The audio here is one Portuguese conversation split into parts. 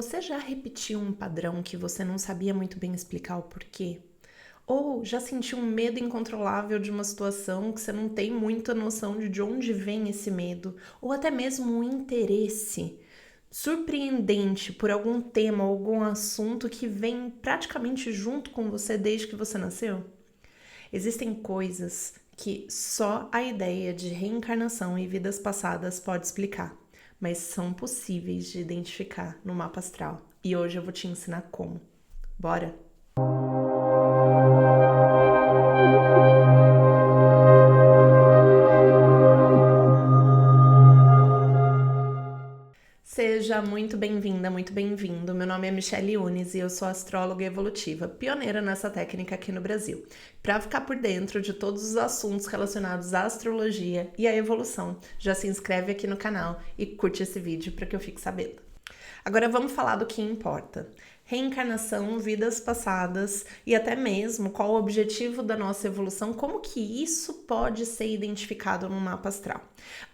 Você já repetiu um padrão que você não sabia muito bem explicar o porquê? Ou já sentiu um medo incontrolável de uma situação que você não tem muita noção de onde vem esse medo? Ou até mesmo um interesse surpreendente por algum tema ou algum assunto que vem praticamente junto com você desde que você nasceu? Existem coisas que só a ideia de reencarnação e vidas passadas pode explicar, mas são possíveis de identificar no mapa astral. E hoje eu vou te ensinar como. Bora? Seja muito bem-vinda, muito bem-vindo. Meu nome é Michelle Yunes e eu sou astróloga evolutiva, pioneira nessa técnica aqui no Brasil. Para ficar por dentro de todos os assuntos relacionados à astrologia e à evolução, já se inscreve aqui no canal e curte esse vídeo para que eu fique sabendo. Agora vamos falar do que importa. Reencarnação, vidas passadas e até mesmo qual o objetivo da nossa evolução, como que isso pode ser identificado no mapa astral.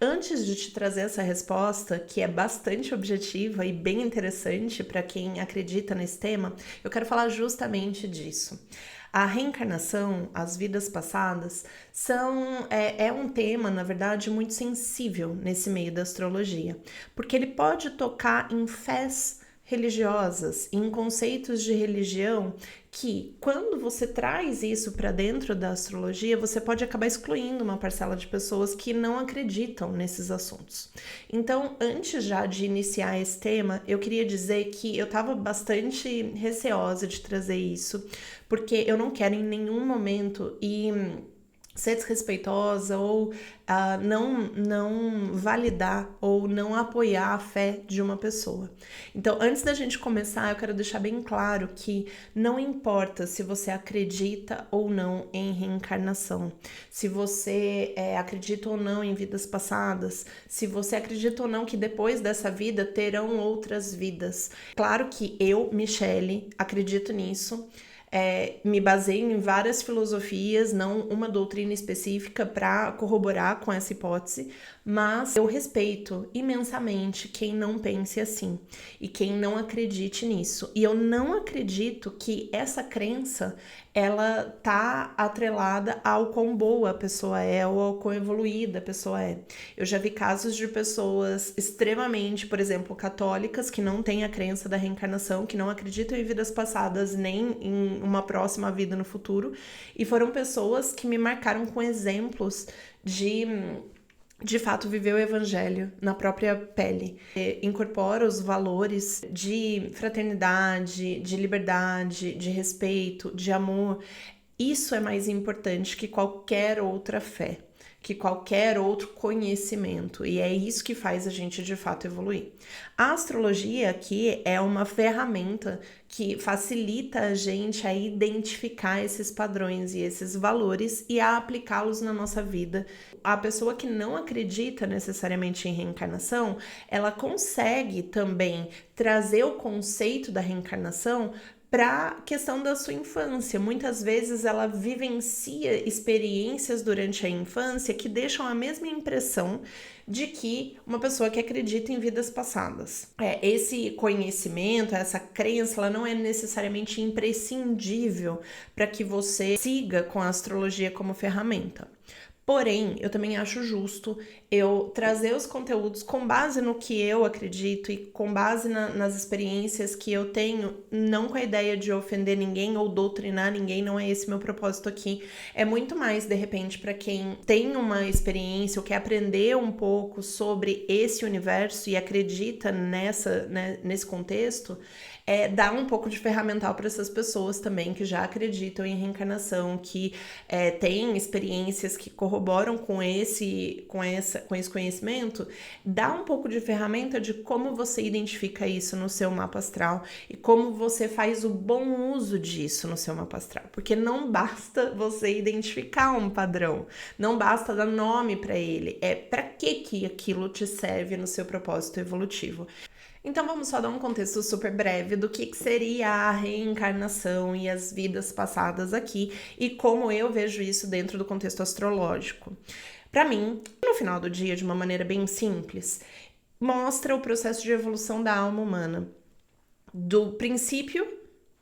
Antes de te trazer essa resposta, que é bastante objetiva e bem interessante para quem acredita nesse tema, eu quero falar justamente disso. A reencarnação, as vidas passadas, é um tema, na verdade, muito sensível nesse meio da astrologia, porque ele pode tocar em fés religiosas, em conceitos de religião que, quando você traz isso para dentro da astrologia, você pode acabar excluindo uma parcela de pessoas que não acreditam nesses assuntos. Então, antes já de iniciar esse tema, eu queria dizer que eu estava bastante receosa de trazer isso, porque eu não quero em nenhum momento ser desrespeitosa ou não validar ou não apoiar a fé de uma pessoa. Então, antes da gente começar, eu quero deixar bem claro que não importa se você acredita ou não em reencarnação, se você acredita ou não em vidas passadas, se você acredita ou não que depois dessa vida terão outras vidas. Claro que eu, Michelle, acredito nisso. Me baseio em várias filosofias, não uma doutrina específica para corroborar com essa hipótese, mas eu respeito imensamente quem não pense assim e quem não acredite nisso. E eu não acredito que essa crença ela tá atrelada ao quão boa a pessoa é ou ao quão evoluída a pessoa é. Eu já vi casos de pessoas extremamente, por exemplo, católicas, que não têm a crença da reencarnação, que não acreditam em vidas passadas nem em uma próxima vida no futuro, e foram pessoas que me marcaram com exemplos de fato viver o evangelho na própria pele. Incorpora os valores de fraternidade, de liberdade, de respeito, de amor. Isso é mais importante que qualquer outra fé, que qualquer outro conhecimento, e é isso que faz a gente de fato evoluir. A astrologia aqui é uma ferramenta que facilita a gente a identificar esses padrões e esses valores e a aplicá-los na nossa vida. A pessoa que não acredita necessariamente em reencarnação, ela consegue também trazer o conceito da reencarnação para a questão da sua infância. Muitas vezes ela vivencia experiências durante a infância que deixam a mesma impressão de que uma pessoa que acredita em vidas passadas. Esse conhecimento, essa crença, ela não é necessariamente imprescindível para que você siga com a astrologia como ferramenta. Porém, eu também acho justo eu trazer os conteúdos com base no que eu acredito e com base nas experiências que eu tenho, não com a ideia de ofender ninguém ou doutrinar ninguém, não é esse meu propósito aqui. É muito mais, de repente, para quem tem uma experiência ou quer aprender um pouco sobre esse universo e acredita nesse contexto, dar um pouco de ferramental para essas pessoas também que já acreditam em reencarnação, que têm experiências que corroboram com esse conhecimento, dá um pouco de ferramenta de como você identifica isso no seu mapa astral e como você faz o bom uso disso no seu mapa astral, porque não basta você identificar um padrão, não basta dar nome para ele, para que aquilo te serve no seu propósito evolutivo. Então vamos só dar um contexto super breve do que seria a reencarnação e as vidas passadas aqui e como eu vejo isso dentro do contexto astrológico. Para mim, no final do dia, de uma maneira bem simples, mostra o processo de evolução da alma humana. do princípio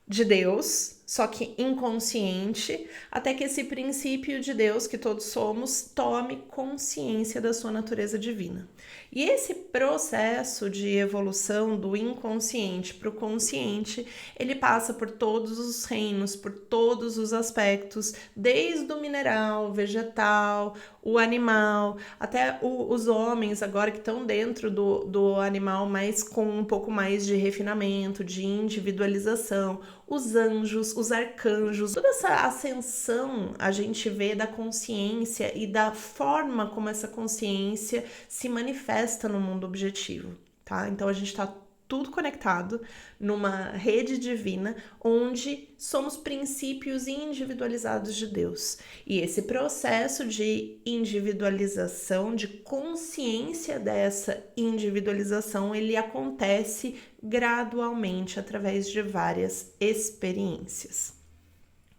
de Deus, só que inconsciente, até que esse princípio de Deus que todos somos tome consciência da sua natureza divina. E esse processo de evolução do inconsciente para o consciente, ele passa por todos os reinos, por todos os aspectos, desde o mineral, vegetal, o animal, até os homens agora que estão dentro do animal, mas com um pouco mais de refinamento, de individualização, os anjos, os arcanjos, toda essa ascensão a gente vê da consciência e da forma como essa consciência se manifesta no mundo objetivo, tá? Então a gente está tudo conectado numa rede divina onde somos princípios individualizados de Deus. E esse processo de individualização, de consciência dessa individualização, ele acontece gradualmente através de várias experiências.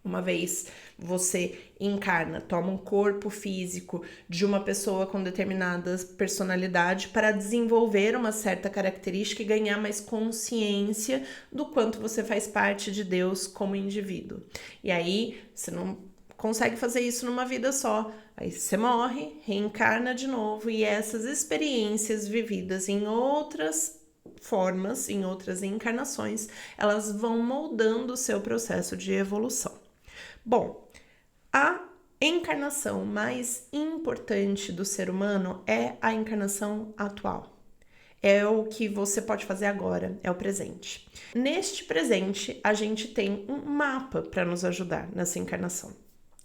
Uma vez você encarna, toma um corpo físico de uma pessoa com determinada personalidade para desenvolver uma certa característica e ganhar mais consciência do quanto você faz parte de Deus como indivíduo. E aí, você não consegue fazer isso numa vida só. Aí você morre, reencarna de novo e essas experiências vividas em outras formas, em outras encarnações, elas vão moldando o seu processo de evolução. Bom, a encarnação mais importante do ser humano é a encarnação atual. É o que você pode fazer agora, é o presente. Neste presente, a gente tem um mapa para nos ajudar nessa encarnação.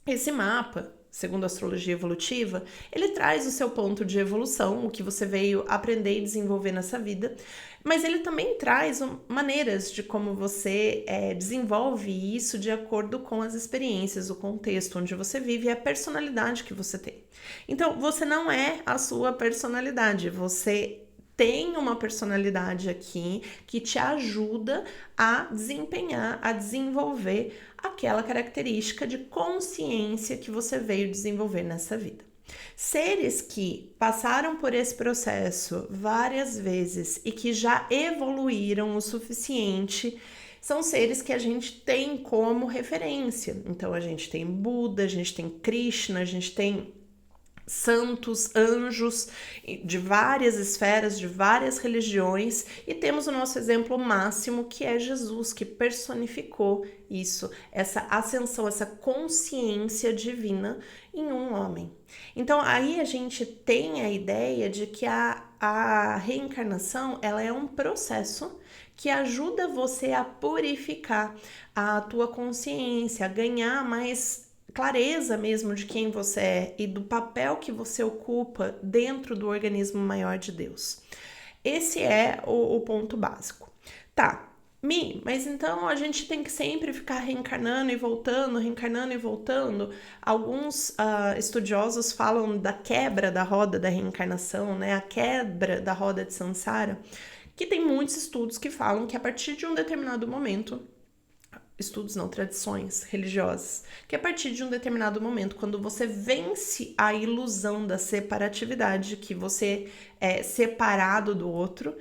Esse mapa, segundo a astrologia evolutiva, ele traz o seu ponto de evolução, o que você veio aprender e desenvolver nessa vida, mas ele também traz maneiras de como você desenvolve isso de acordo com as experiências, o contexto onde você vive e a personalidade que você tem. Então, você não é a sua personalidade, você tem uma personalidade aqui que te ajuda a desempenhar, a desenvolver aquela característica de consciência que você veio desenvolver nessa vida. Seres que passaram por esse processo várias vezes e que já evoluíram o suficiente são seres que a gente tem como referência. Então a gente tem Buda, a gente tem Krishna, a gente tem santos, anjos de várias esferas, de várias religiões, e temos o nosso exemplo máximo, que é Jesus, que personificou isso, essa ascensão, essa consciência divina em um homem. Então aí a gente tem a ideia de que a reencarnação, ela é um processo que ajuda você a purificar a tua consciência, a ganhar mais clareza mesmo de quem você é e do papel que você ocupa dentro do organismo maior de Deus. Esse é o ponto básico. Tá, mas então a gente tem que sempre ficar reencarnando e voltando, reencarnando e voltando. Alguns estudiosos falam da quebra da roda da reencarnação, né? A quebra da roda de Sansara, que tem muitos estudos que falam que a partir de um determinado momento, estudos não, tradições religiosas, que a partir de um determinado momento, quando você vence a ilusão da separatividade, que você é separado do outro,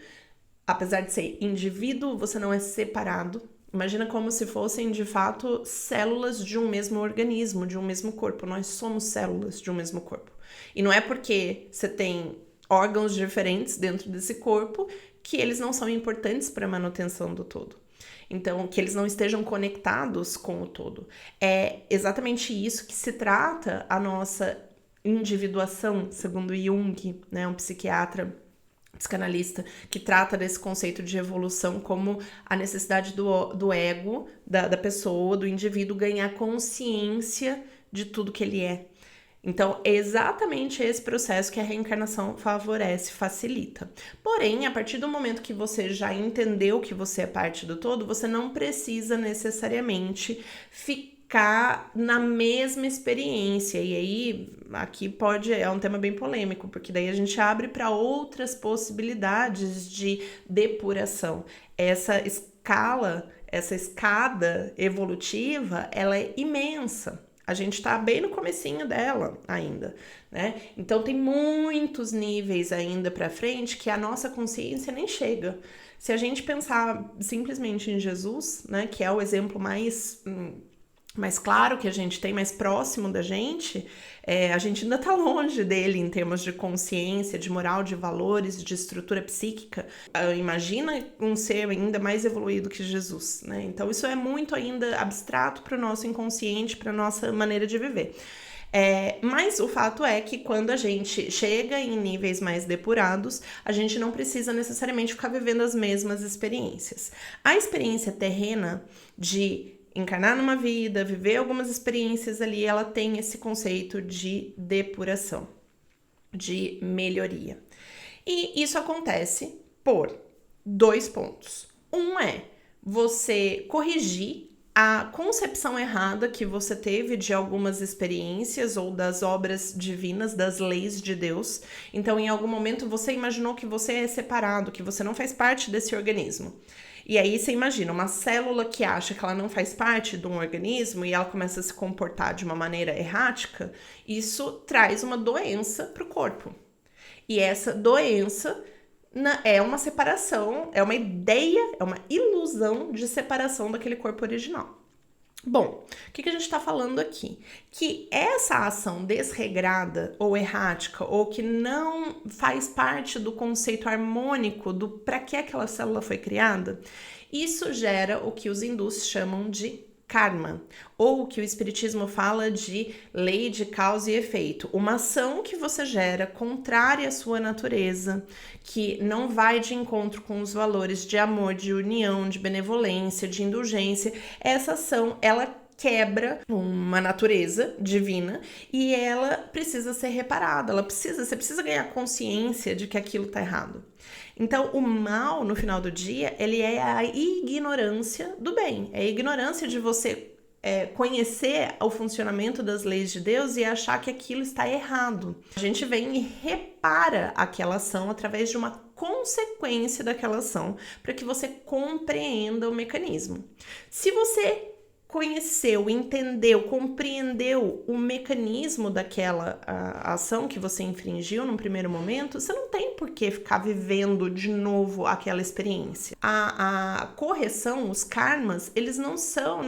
apesar de ser indivíduo, você não é separado. Imagina como se fossem, de fato, células de um mesmo organismo, de um mesmo corpo. Nós somos células de um mesmo corpo. E não é porque você tem órgãos diferentes dentro desse corpo que eles não são importantes para a manutenção do todo. Então, que eles não estejam conectados com o todo. É exatamente isso que se trata a nossa individuação, segundo Jung, né, um psiquiatra, psicanalista, que trata desse conceito de evolução como a necessidade do ego, da pessoa, do indivíduo, ganhar consciência de tudo que ele é. Então, é exatamente esse processo que a reencarnação favorece, facilita. Porém, a partir do momento que você já entendeu que você é parte do todo, você não precisa necessariamente ficar na mesma experiência. E aí, aqui é um tema bem polêmico, porque daí a gente abre para outras possibilidades de depuração. Essa escada evolutiva, ela é imensa. A gente tá bem no comecinho dela ainda, né? Então tem muitos níveis ainda para frente que a nossa consciência nem chega. Se a gente pensar simplesmente em Jesus, né, que é o exemplo mais claro que a gente tem, mais próximo da gente, a gente ainda tá longe dele em termos de consciência, de moral, de valores, de estrutura psíquica. Imagina um ser ainda mais evoluído que Jesus, né? Então isso é muito ainda abstrato para o nosso inconsciente, para nossa maneira de viver. Mas o fato é que quando a gente chega em níveis mais depurados, a gente não precisa necessariamente ficar vivendo as mesmas experiências. A experiência terrena de encarnar numa vida, viver algumas experiências ali, ela tem esse conceito de depuração, de melhoria. E isso acontece por 2 pontos. Um é você corrigir a concepção errada que você teve de algumas experiências ou das obras divinas, das leis de Deus. Então, em algum momento, você imaginou que você é separado, que você não faz parte desse organismo. E aí você imagina uma célula que acha que ela não faz parte de um organismo e ela começa a se comportar de uma maneira errática, isso traz uma doença para o corpo. E essa doença é uma separação, é uma ideia, é uma ilusão de separação daquele corpo original. Bom, o que a gente está falando aqui? Que essa ação desregrada ou errática, ou que não faz parte do conceito harmônico do para que aquela célula foi criada, isso gera o que os hindus chamam de karma, ou o que o espiritismo fala de lei de causa e efeito, uma ação que você gera contrária à sua natureza, que não vai de encontro com os valores de amor, de união, de benevolência, de indulgência. Essa ação, ela quebra uma natureza divina e ela precisa ser reparada, você precisa ganhar consciência de que aquilo tá errado. Então, o mal, no final do dia, ele é a ignorância do bem. É a ignorância de você conhecer o funcionamento das leis de Deus e achar que aquilo está errado. A gente vem e repara aquela ação através de uma consequência daquela ação para que você compreenda o mecanismo. Se você conheceu, entendeu, compreendeu o mecanismo daquela ação que você infringiu num primeiro momento, você não tem por que ficar vivendo de novo aquela experiência. A correção, os karmas, eles não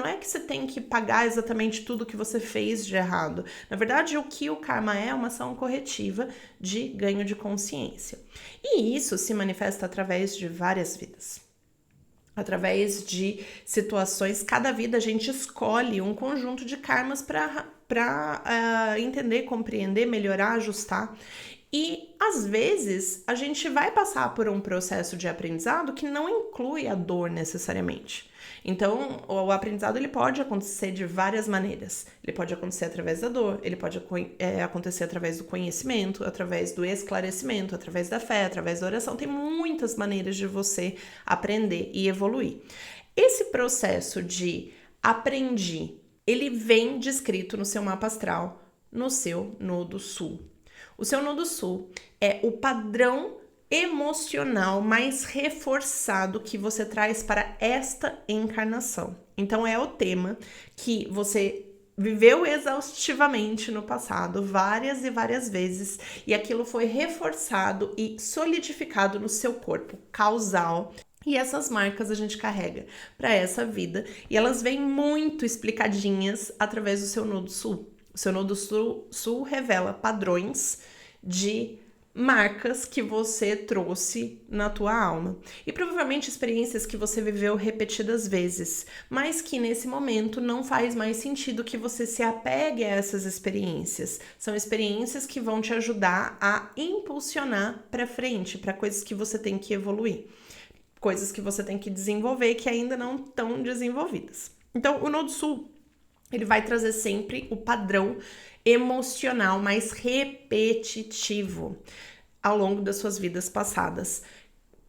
é que você tem que pagar exatamente tudo que você fez de errado. Na verdade, o que o karma é uma ação corretiva de ganho de consciência. E isso se manifesta através de várias vidas. Através de situações, cada vida a gente escolhe um conjunto de karmas para entender, compreender, melhorar, ajustar. E, às vezes, a gente vai passar por um processo de aprendizado que não inclui a dor necessariamente. Então, o aprendizado ele pode acontecer de várias maneiras. Ele pode acontecer através da dor, ele pode acontecer através do conhecimento, através do esclarecimento, através da fé, através da oração. Tem muitas maneiras de você aprender e evoluir. Esse processo de aprendi, ele vem descrito no seu mapa astral, no seu nodo sul. O seu nodo sul é o padrão emocional mais reforçado que você traz para esta encarnação. Então é o tema que você viveu exaustivamente no passado, várias e várias vezes, e aquilo foi reforçado e solidificado no seu corpo causal. E essas marcas a gente carrega para essa vida, e elas vêm muito explicadinhas através do seu nodo sul. O seu nodo sul revela padrões de marcas que você trouxe na tua alma. E provavelmente experiências que você viveu repetidas vezes, mas que nesse momento não faz mais sentido que você se apegue a essas experiências. São experiências que vão te ajudar a impulsionar para frente, para coisas que você tem que evoluir. Coisas que você tem que desenvolver que ainda não estão desenvolvidas. Então, o Nodo Sul, ele vai trazer sempre o padrão emocional mais repetitivo ao longo das suas vidas passadas.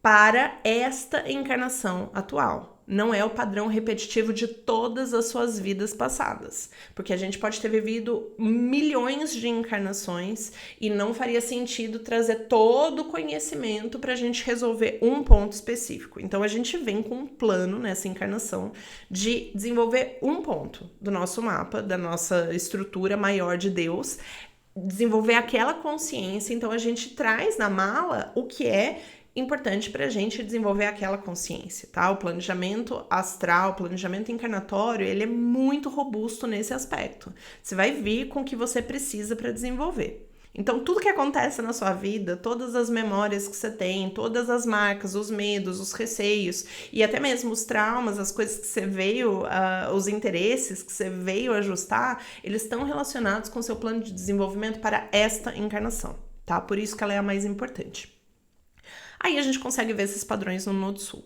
para esta encarnação atual. Não é o padrão repetitivo de todas as suas vidas passadas. Porque a gente pode ter vivido milhões de encarnações e não faria sentido trazer todo o conhecimento para a gente resolver um ponto específico. Então a gente vem com um plano nessa encarnação de desenvolver um ponto do nosso mapa, da nossa estrutura maior de Deus, desenvolver aquela consciência. Então a gente traz na mala o que é importante para a gente desenvolver aquela consciência, tá? O planejamento astral, o planejamento encarnatório, ele é muito robusto nesse aspecto. Você vai vir com o que você precisa para desenvolver. Então, tudo que acontece na sua vida, todas as memórias que você tem, todas as marcas, os medos, os receios e até mesmo os traumas, as coisas que você veio, os interesses que você veio ajustar, eles estão relacionados com o seu plano de desenvolvimento para esta encarnação, tá? Por isso que ela é a mais importante. Aí a gente consegue ver esses padrões no Nodo Sul.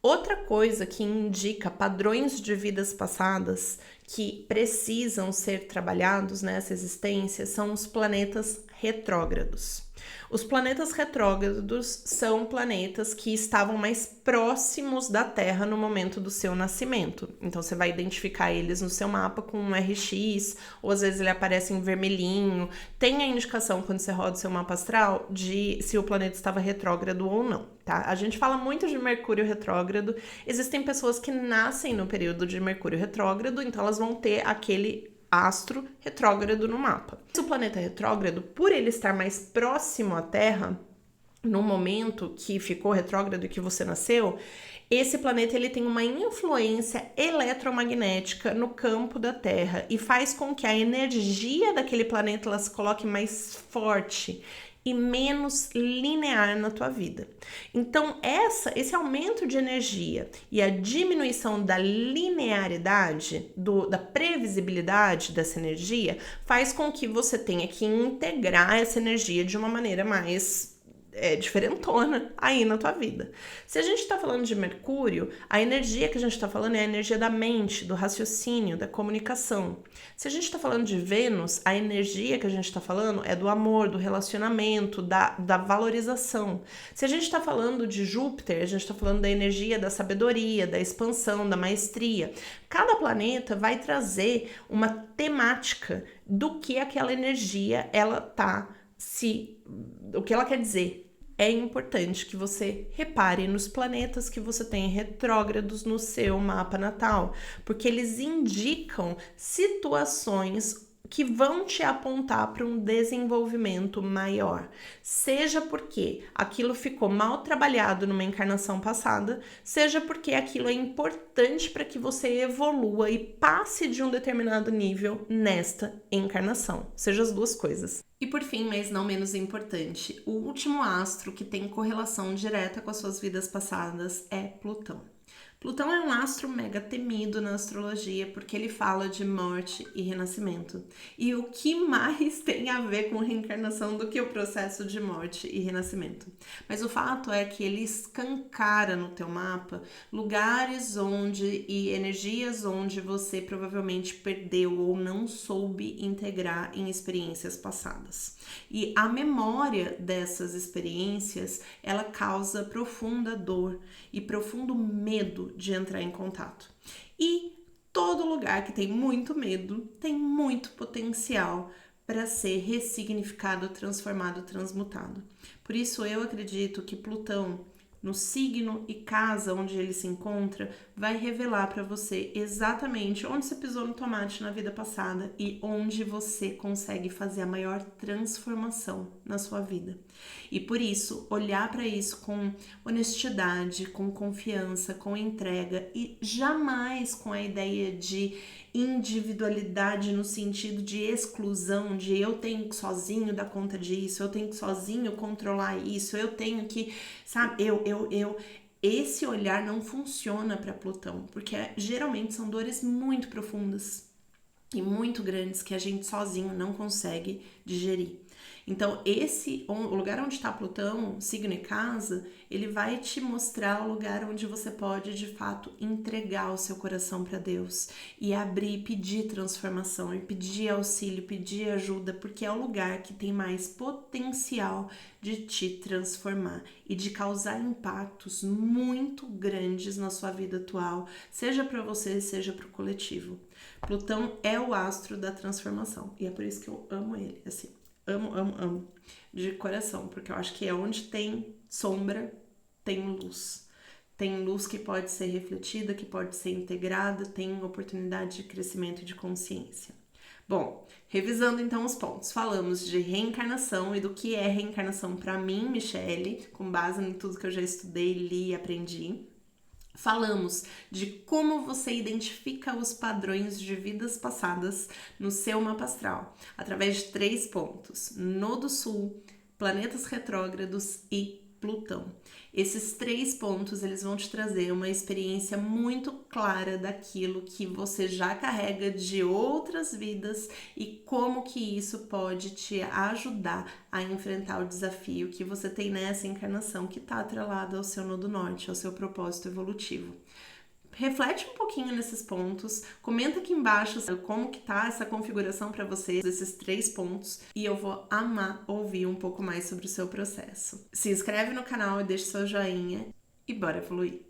Outra coisa que indica padrões de vidas passadas que precisam ser trabalhados nessa existência são os planetas retrógrados. Os planetas retrógrados são planetas que estavam mais próximos da Terra no momento do seu nascimento. Então você vai identificar eles no seu mapa com um RX, ou às vezes ele aparece em vermelhinho. Tem a indicação quando você roda o seu mapa astral de se o planeta estava retrógrado ou não, tá? A gente fala muito de Mercúrio retrógrado. Existem pessoas que nascem no período de Mercúrio retrógrado, então elas vão ter aquele astro retrógrado no mapa. O planeta retrógrado, por ele estar mais próximo à Terra, no momento que ficou retrógrado e que você nasceu, esse planeta ele tem uma influência eletromagnética no campo da Terra e faz com que a energia daquele planeta ela se coloque mais forte e menos linear na tua vida. Então, esse aumento de energia e a diminuição da linearidade, da previsibilidade dessa energia, faz com que você tenha que integrar essa energia de uma maneira mais diferentona aí na tua vida. Se a gente está falando de Mercúrio, a energia que a gente está falando é a energia da mente, do raciocínio, da comunicação. Se a gente está falando de Vênus, a energia que a gente está falando é do amor, do relacionamento, da valorização. Se a gente está falando de Júpiter, a gente está falando da energia da sabedoria, da expansão, da maestria. Cada planeta vai trazer uma temática do que aquela energia o que ela quer dizer. É importante que você repare nos planetas que você tem retrógrados no seu mapa natal, porque eles indicam situações que vão te apontar para um desenvolvimento maior. Seja porque aquilo ficou mal trabalhado numa encarnação passada, seja porque aquilo é importante para que você evolua e passe de um determinado nível nesta encarnação. Seja as duas coisas. E por fim, mas não menos importante, o último astro que tem correlação direta com as suas vidas passadas é Plutão. Plutão é um astro mega temido na astrologia porque ele fala de morte e renascimento. E o que mais tem a ver com reencarnação do que o processo de morte e renascimento? Mas o fato é que ele escancara no teu mapa lugares e energias onde você provavelmente perdeu ou não soube integrar em experiências passadas. E a memória dessas experiências, ela causa profunda dor e profundo medo de entrar em contato. E todo lugar que tem muito medo tem muito potencial para ser ressignificado, transformado, transmutado. Por isso eu acredito que Plutão, no signo e casa onde ele se encontra, vai revelar para você exatamente onde você pisou no tomate na vida passada e onde você consegue fazer a maior transformação na sua vida. E por isso, olhar para isso com honestidade, com confiança, com entrega e jamais com a ideia de individualidade no sentido de exclusão, de eu tenho que sozinho dar conta disso, eu tenho que sozinho controlar isso, eu tenho que, sabe, esse olhar não funciona para Plutão, porque geralmente são dores muito profundas e muito grandes que a gente sozinho não consegue digerir. Então, o lugar onde está Plutão, signo e casa, ele vai te mostrar o lugar onde você pode, de fato, entregar o seu coração para Deus e abrir, pedir transformação, e pedir auxílio, pedir ajuda, porque é o lugar que tem mais potencial de te transformar e de causar impactos muito grandes na sua vida atual, seja para você, seja para o coletivo. Plutão é o astro da transformação e é por isso que eu amo ele, assim. Amo, de coração, porque eu acho que é onde tem sombra, tem luz. Tem luz que pode ser refletida, que pode ser integrada, tem oportunidade de crescimento e de consciência. Bom, revisando então os pontos, falamos de reencarnação e do que é reencarnação para mim, Michele, com base em tudo que eu já estudei, li e aprendi. Falamos de como você identifica os padrões de vidas passadas no seu mapa astral, através de 3 pontos: Nodo Sul, planetas retrógrados e Plutão. Esses 3 pontos, eles vão te trazer uma experiência muito clara daquilo que você já carrega de outras vidas e como que isso pode te ajudar a enfrentar o desafio que você tem nessa encarnação que está atrelado ao seu nodo norte, ao seu propósito evolutivo. Reflete um pouquinho nesses pontos, comenta aqui embaixo como que tá essa configuração para vocês, esses 3 pontos, e eu vou amar ouvir um pouco mais sobre o seu processo. Se inscreve no canal e deixa seu joinha e bora evoluir!